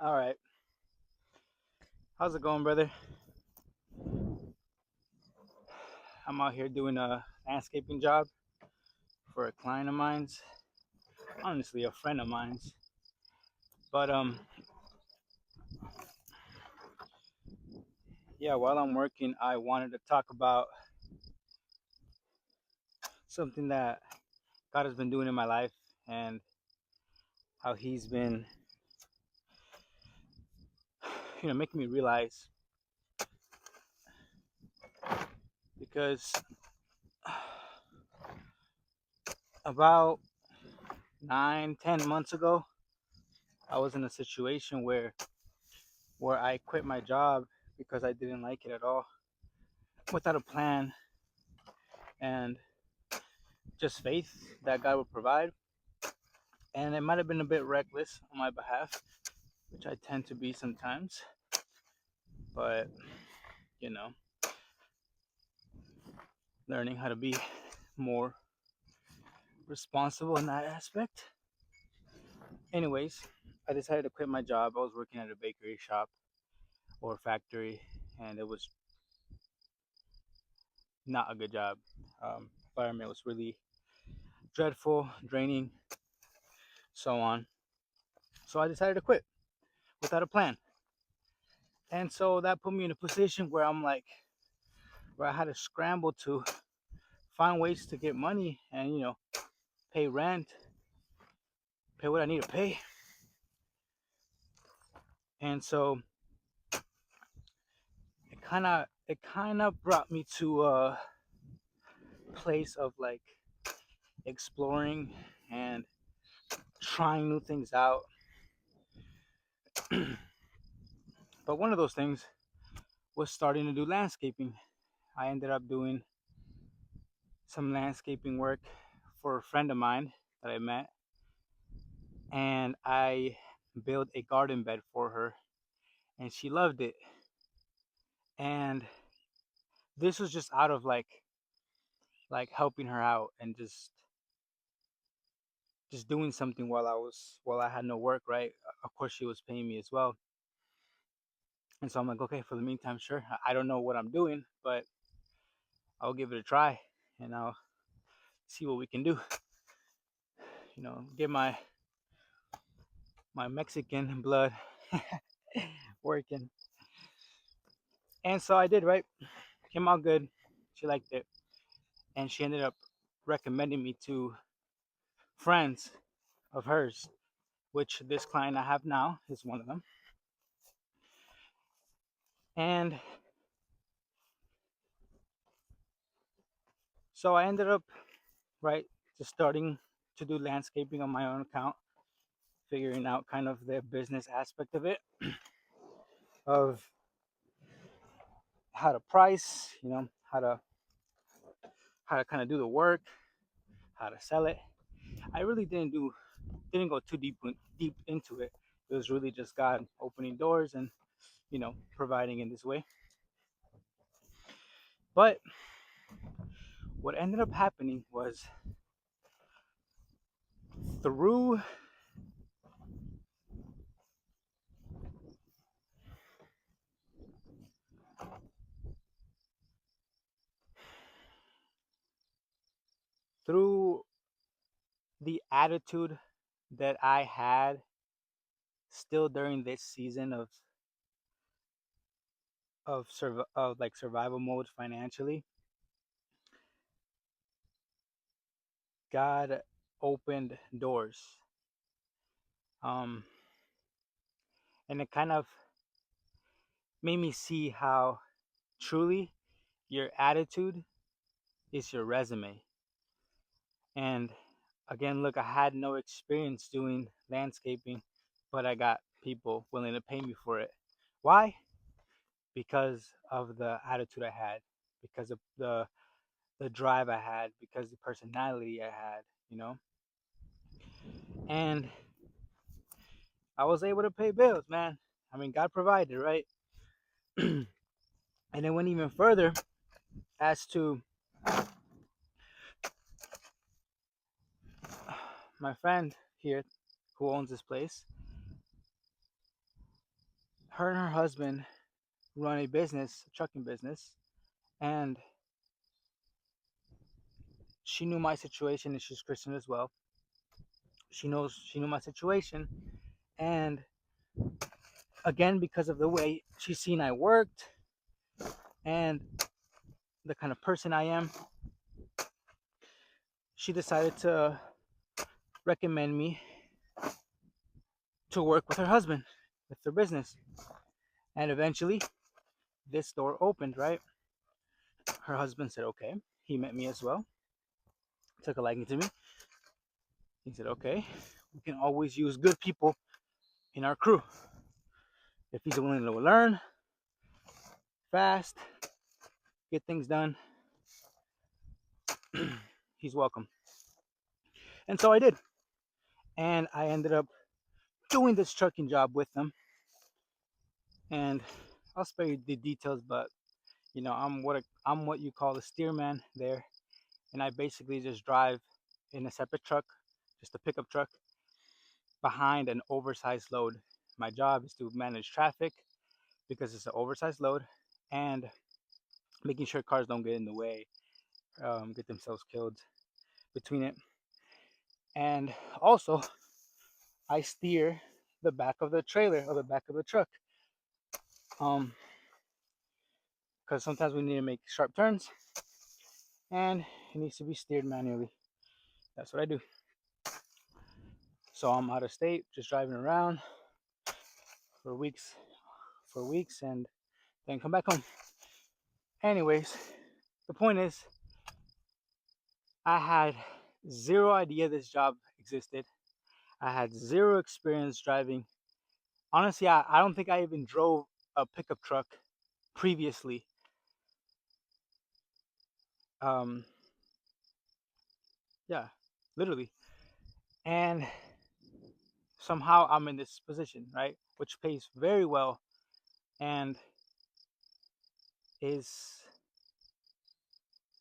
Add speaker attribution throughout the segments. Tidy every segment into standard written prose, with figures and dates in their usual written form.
Speaker 1: All right. How's it going, brother? I'm out here doing a landscaping job for a client of mine's, honestly, a friend of mine's. But yeah, while I'm working, I wanted to talk about something that God has been doing in my life and how He's been, making me realize because about 9, 10 months ago, I was in a situation where I quit my job because I didn't like it at all, without a plan and just faith that God would provide. And it might have been a bit reckless on my behalf, which I tend to be sometimes. But, you know, learning how to be more responsible in that aspect. Anyways, I decided to quit my job. I was working at a bakery shop or factory, and it was not a good job. Environment was really dreadful, draining, so on. So I decided to quit without a plan. And so that put me in a position where where I had to scramble to find ways to get money and, pay rent, pay what I need to pay. And so it kind of brought me to a place of like exploring and trying new things out. But one of those things was starting to do landscaping. I ended up doing some landscaping work for a friend of mine that I met, and I built a garden bed for her, and she loved it. And this was just out of like helping her out and just doing something while I had no work, right? Of course, she was paying me as well, and so I'm like, okay, for the meantime, sure. I don't know what I'm doing, but I'll give it a try, and I'll see what we can do. Get my Mexican blood working, and so I did. Right, came out good. She liked it, and she ended up recommending me to friends of hers, which this client I have now is one of them. And so I ended up, right, just starting to do landscaping on my own account, figuring out kind of the business aspect of it, of how to price, how to kind of do the work, how to sell it. I really didn't go too deep into it. It was really just God opening doors and providing in this way. But what ended up happening was through through the attitude that I had still during this season of like survival mode financially, God opened doors. Um, and it kind of made me see how truly your attitude is your resume. And again, look, I had no experience doing landscaping, but I got people willing to pay me for it. Why? Because of the attitude I had, because of the drive I had, because the personality I had, you know. And I was able to pay bills, man. I mean, God provided, right? And it went even further as to my friend here who owns this place. Her and her husband run a business, a trucking business, and she knew my situation, and she's Christian as well. She knew my situation, and again, because of the way she's seen I worked and the kind of person I am, she decided to recommend me to work with her husband with their business. And eventually, this door opened, right? Her husband said, okay. He met me as well, took a liking to me. He said, okay, we can always use good people in our crew. If he's willing to learn fast, get things done, he's welcome. And so I did. And I ended up doing this trucking job with them. And I'll spare you the details, but I'm what you call a steerman there, and I basically just drive in a separate truck, just a pickup truck, behind an oversized load. My job is to manage traffic because it's an oversized load, and making sure cars don't get in the way, get themselves killed between it. And also, I steer the back of the trailer or the back of the truck, because sometimes we need to make sharp turns, and it needs to be steered manually. That's what I do. So I'm out of state, just driving around for weeks, and then come back home. Anyways, the point is, I had zero idea this job existed. I had zero experience driving. Honestly, I don't think I even drove a pickup truck previously. Um, yeah, literally. And somehow I'm in this position, right? Which pays very well and is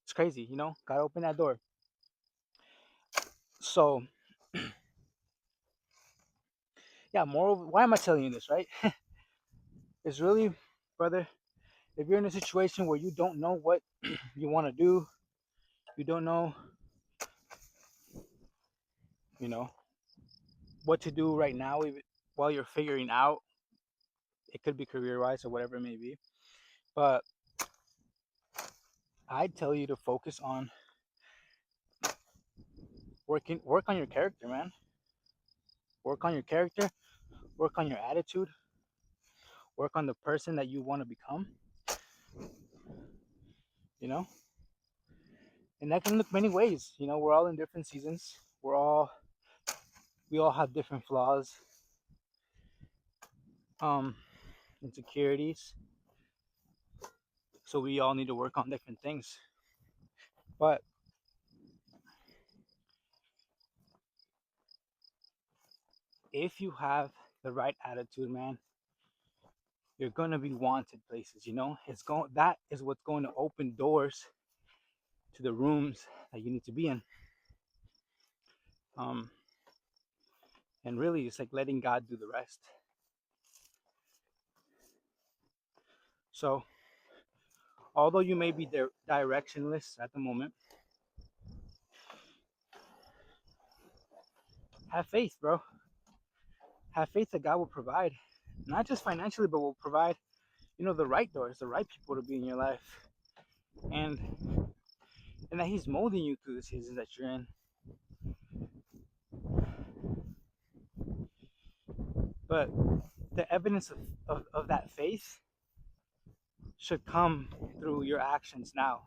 Speaker 1: it's crazy, Gotta open that door. So yeah, moreover, why am I telling you this, right? It's really, brother, if you're in a situation where you don't know what you want to do, you don't know, you know, what to do right now, even while you're figuring out, it could be career wise or whatever it may be. But I'd tell you to focus on work on your character, man. Work on your character, work on your attitude, work on the person that you want to become, you know? And that can look many ways. We're all in different seasons. We all have different flaws, um, insecurities. So we all need to work on different things. But if you have the right attitude, man, you're gonna be wanted places. That is what's going to open doors to the rooms that you need to be in. Um, and really, it's like letting God do the rest. So, although you may be directionless at the moment, have faith, bro. Have faith that God will provide, not just financially, but will provide, the right doors, the right people to be in your life, and that He's molding you through the seasons that you're in. But the evidence of that faith should come through your actions now,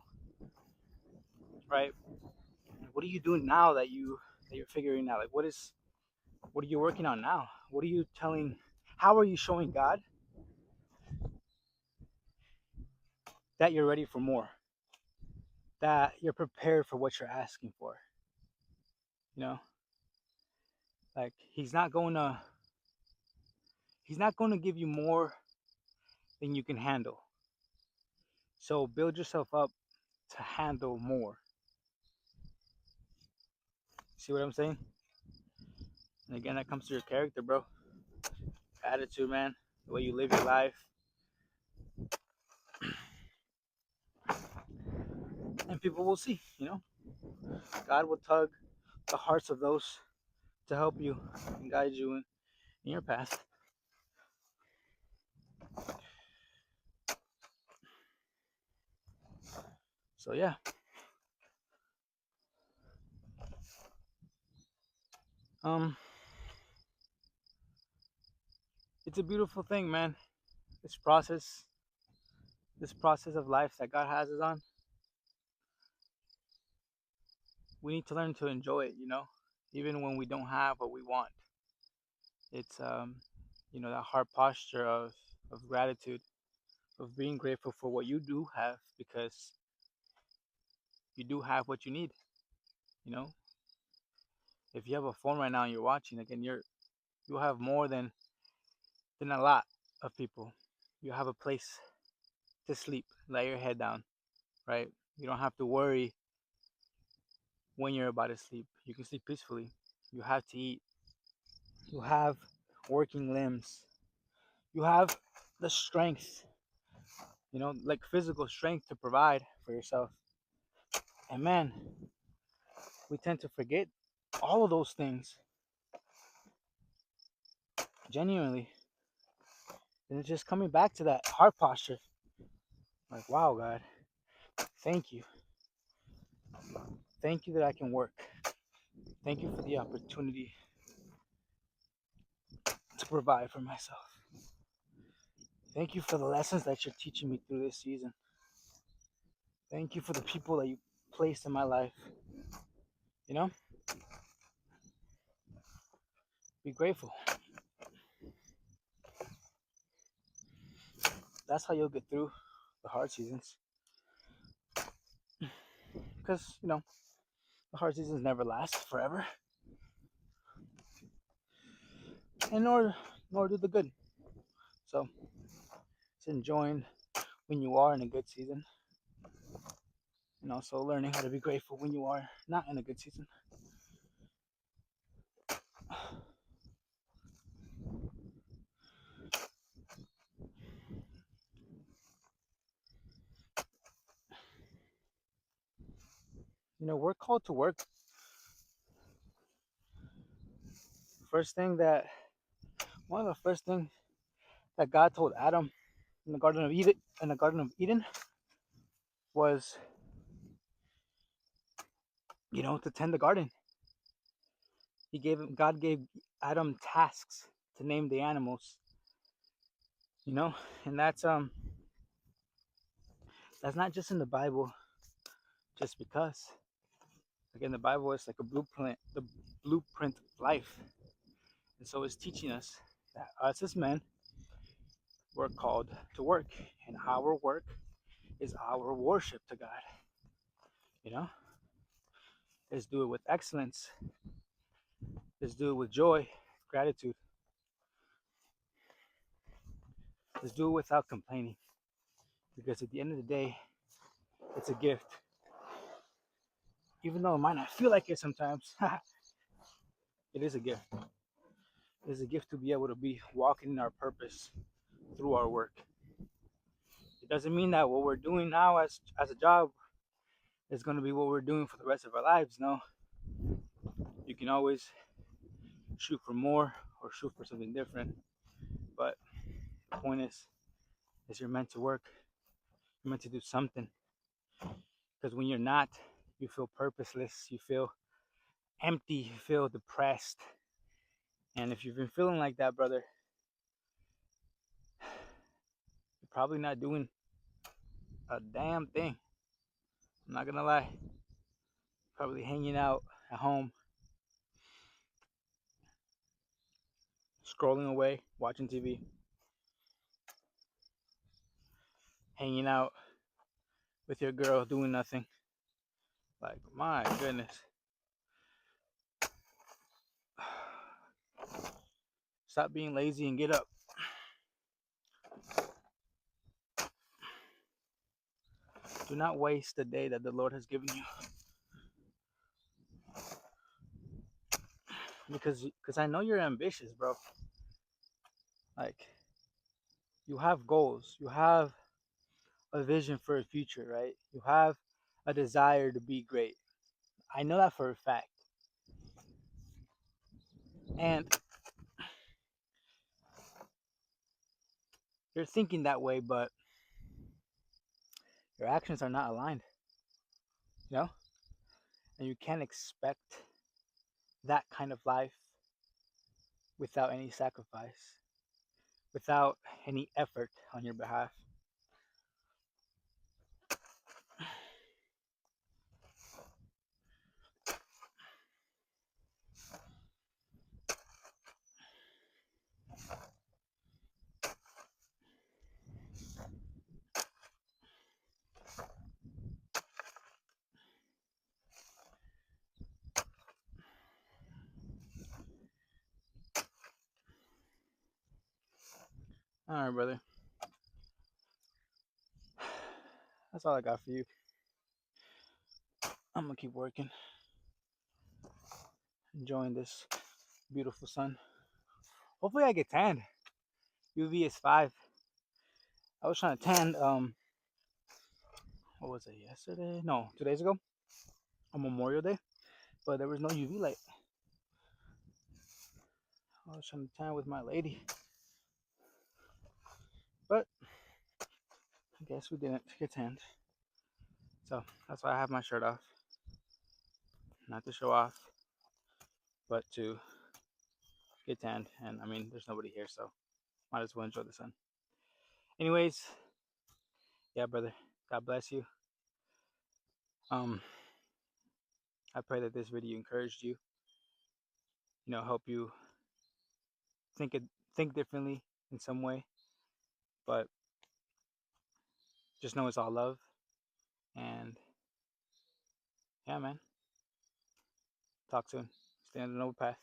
Speaker 1: right? What are you doing now that you're figuring out? Like, what are you working on now? What are you telling? How are you showing God that you're ready for more? That you're prepared for what you're asking for? You know, like He's not going to give you more than you can handle. So build yourself up to handle more. See what I'm saying? And again, that comes to your character, bro. Attitude, man. the way you live your life, and people will see. God will tug the hearts of those to help you and guide you in your path. So yeah, um, it's a beautiful thing, man. This process, this process of life that God has us on, we need to learn to enjoy it. Even when we don't have what we want. It's that heart posture of gratitude, of being grateful for what you do have, because you do have what you need. You know, if you have a phone right now and you're watching, again, you have more than a lot of people. You have a place to sleep, lay your head down, right? You don't have to worry when you're about to sleep. You can sleep peacefully. You have to eat. You have working limbs. You have the strength, like physical strength to provide for yourself. And man, we tend to forget all of those things genuinely. And it's just coming back to that heart posture. Like, wow, God, thank you. Thank you that I can work. Thank you for the opportunity to provide for myself. Thank you for the lessons that you're teaching me through this season. Thank you for the people that you placed in my life. You know, be grateful. That's how you'll get through the hard seasons. Because, the hard seasons never last forever. And nor do the good. So it's enjoying when you are in a good season. And also learning how to be grateful when you are not in a good season. We're called to work. First thing that One of the first things that God told Adam in the Garden of Eden was, to tend the garden. God gave Adam tasks to name the animals, and that's not just in the Bible just because. Again, the Bible is like the blueprint of life. And so it's teaching us that us as men, we're called to work, and our work is our worship to God. You know, let's do it with excellence. Let's do it with joy, gratitude. Let's do it without complaining, because at the end of the day, it's a gift. Even though it might not feel like it sometimes, it is a gift. It is a gift to be able to be walking in our purpose through our work. It doesn't mean that what we're doing now as a job is going to be what we're doing for the rest of our lives. No, you can always shoot for more or shoot for something different. But the point is you're meant to work. You're meant to do something. Because when you're not, you feel purposeless. You feel empty. You feel depressed. And if you've been feeling like that, brother, you're probably not doing a damn thing. I'm not gonna lie. Probably hanging out at home, scrolling away, watching TV, hanging out with your girl, doing nothing. Like, my goodness. Stop being lazy and get up. Do not waste the day that the Lord has given you. Because I know you're ambitious, bro. Like, You have goals. You have a vision for a future, right? You have a desire to be great. I know that for a fact. And you're thinking that way, but your actions are not aligned, you know? And you can't expect that kind of life without any sacrifice, without any effort on your behalf. All right, brother. That's all I got for you. I'm gonna keep working, enjoying this beautiful sun. Hopefully, I get tanned. UV is 5. I was trying to tan. What was it? Yesterday? No, 2 days ago on Memorial Day, but there was no UV light. I was trying to tan with my lady, but I guess we didn't get tanned. So that's why I have my shirt off. Not to show off, but to get tanned. And I mean, there's nobody here, so might as well enjoy the sun. Anyways, yeah, brother. God bless you. Um, I pray that this video encouraged you. Help you think it, think differently in some way. But just know it's all love. And yeah, man. Talk soon. Stay on the noble path.